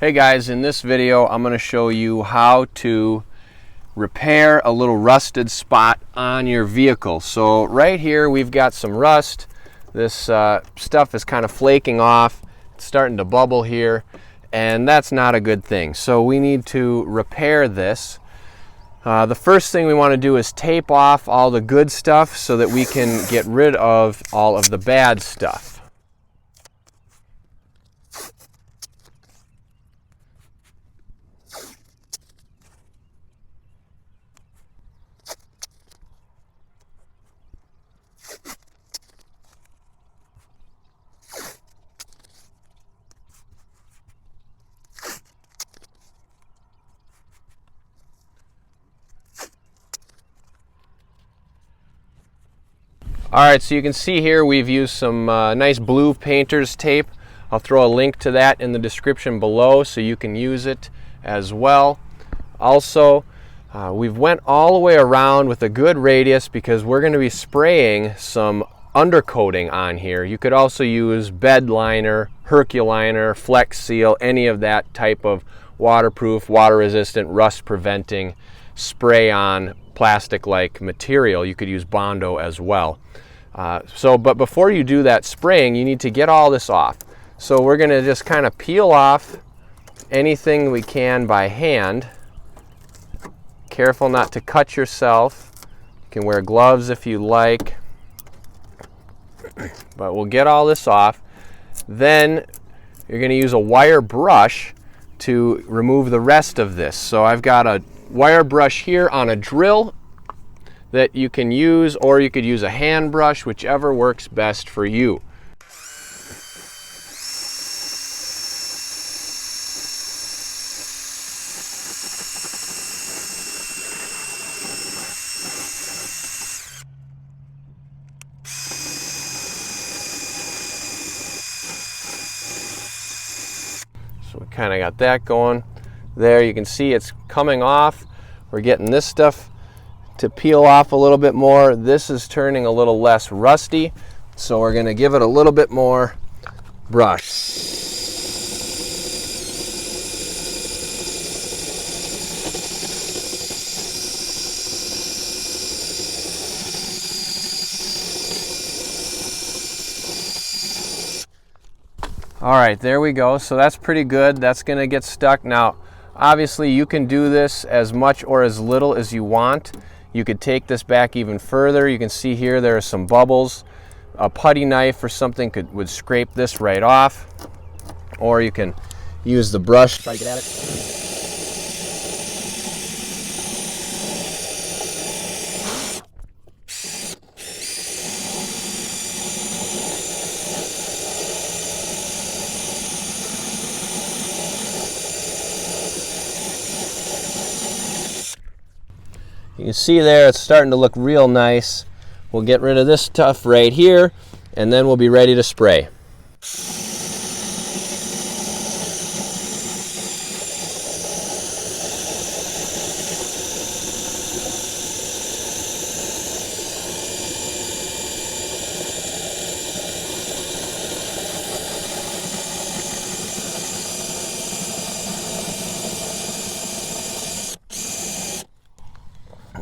Hey guys, in this video I'm going to show you how to repair a little rusted spot on your vehicle. So right here we've got some rust. This stuff is kind of flaking off. It's starting to bubble here, and that's not a good thing. So we need to repair this. The first thing we want to do is tape off all the good stuff so that we can get rid of all of the bad stuff. Alright, so you can see here we've used some nice blue painter's tape. I'll throw a link to that in the description below so you can use it as well. Also, we've went all the way around with a good radius because we're going to be spraying some undercoating on here. You could also use bed liner, Herculiner, Flex Seal, any of that type of waterproof, water resistant, rust preventing spray on plastic-like material. You could use Bondo as well. But before you do that spraying, you need to get all this off. So we're going to just kind of peel off anything we can by hand. Careful not to cut yourself. You can wear gloves if you like. But we'll get all this off. Then you're going to use a wire brush to remove the rest of this. So I've got a wire brush here on a drill that you can use, or you could use a hand brush, whichever works best for you. So we kind of got that going. There you can see it's coming off. We're getting this stuff to peel off a little bit more. This is turning a little less rusty, so we're going to give it a little bit more brush. All right, there we go. So that's pretty good. That's going to get stuck. Now, obviously, you can do this as much or as little as you want. You could take this back even further. You can see here there are some bubbles. A putty knife or something would scrape this right off. Or you can use the brush. Try to get at it. You can see there it's starting to look real nice. We'll get rid of this stuff right here, and then we'll be ready to spray.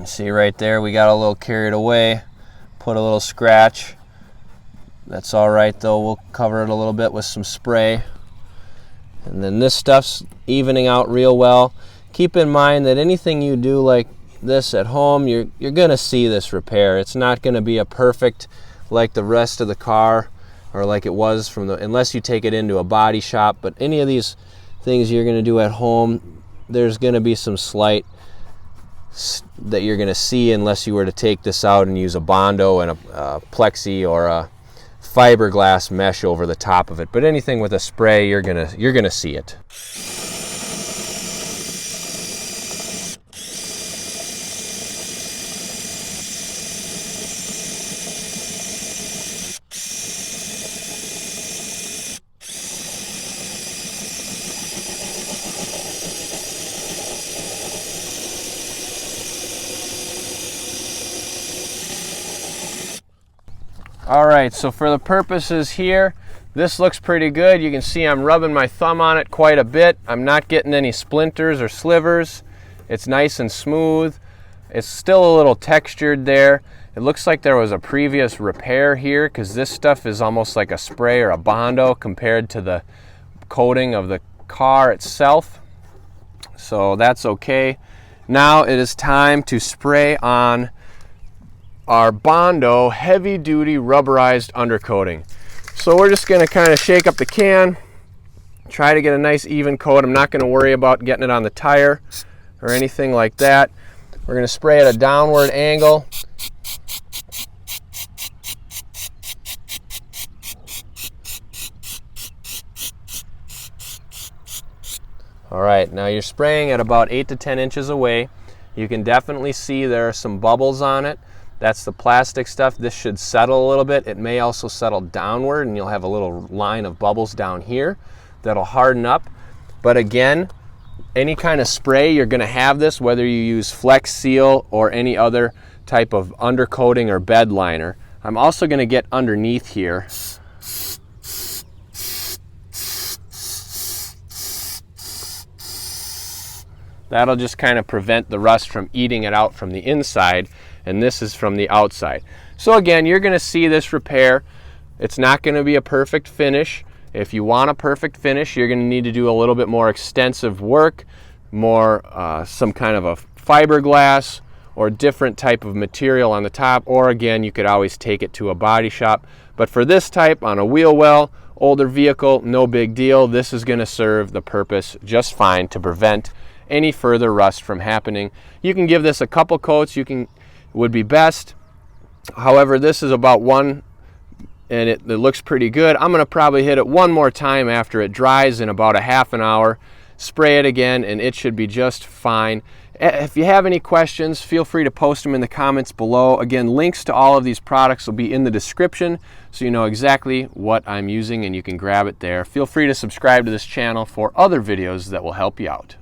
See right there, we got a little carried away, put a little scratch. That's all right though, we'll cover it a little bit with some spray. And then this stuff's evening out real well. Keep in mind that anything you do like this at home, you're gonna see this repair. It's not gonna be a perfect like the rest of the car or like it was unless you take it into a body shop. But any of these things you're gonna do at home, there's gonna be some slight that you're going to see unless you were to take this out and use a Bondo and a plexi or a fiberglass mesh over the top of it. But anything with a spray, you're gonna see it. All right, so for the purposes here, This looks pretty good. You can see I'm rubbing my thumb on it quite a bit. I'm not getting any splinters or slivers. It's nice and smooth. It's still a little textured there. It looks like there was a previous repair here because this stuff is almost like a spray or a Bondo compared to the coating of the car itself. So that's okay. Now it is time to spray on our Bondo heavy duty rubberized undercoating. So we're just going to kind of shake up the can, try to get a nice even coat. I'm not going to worry about getting it on the tire or anything like that. We're going to spray at a downward angle. All right, now you're spraying at about 8 to 10 inches away. You can definitely see there are some bubbles on it. That's the plastic stuff. This should settle a little bit. It may also settle downward and you'll have a little line of bubbles down here that'll harden up. But again, any kind of spray, you're gonna have this, whether you use Flex Seal or any other type of undercoating or bed liner. I'm also gonna get underneath here. That'll just kind of prevent the rust from eating it out from the inside, and this is from the outside. So again, you're going to see this repair. It's not going to be a perfect finish. If you want a perfect finish, you're going to need to do a little bit more extensive work, more some kind of a fiberglass or different type of material on the top, or again, you could always take it to a body shop. But for this type on a wheel well, older vehicle, no big deal. This is going to serve the purpose just fine to prevent any further rust from happening. You can give this a couple coats, would be best. However, this is about one and it looks pretty good. I'm going to probably hit it one more time after it dries in about a half an hour, spray it again, and it should be just fine. If you have any questions, feel free to post them in the comments below. Again, links to all of these products will be in the description so you know exactly what I'm using and you can grab it there. Feel free to subscribe to this channel for other videos that will help you out.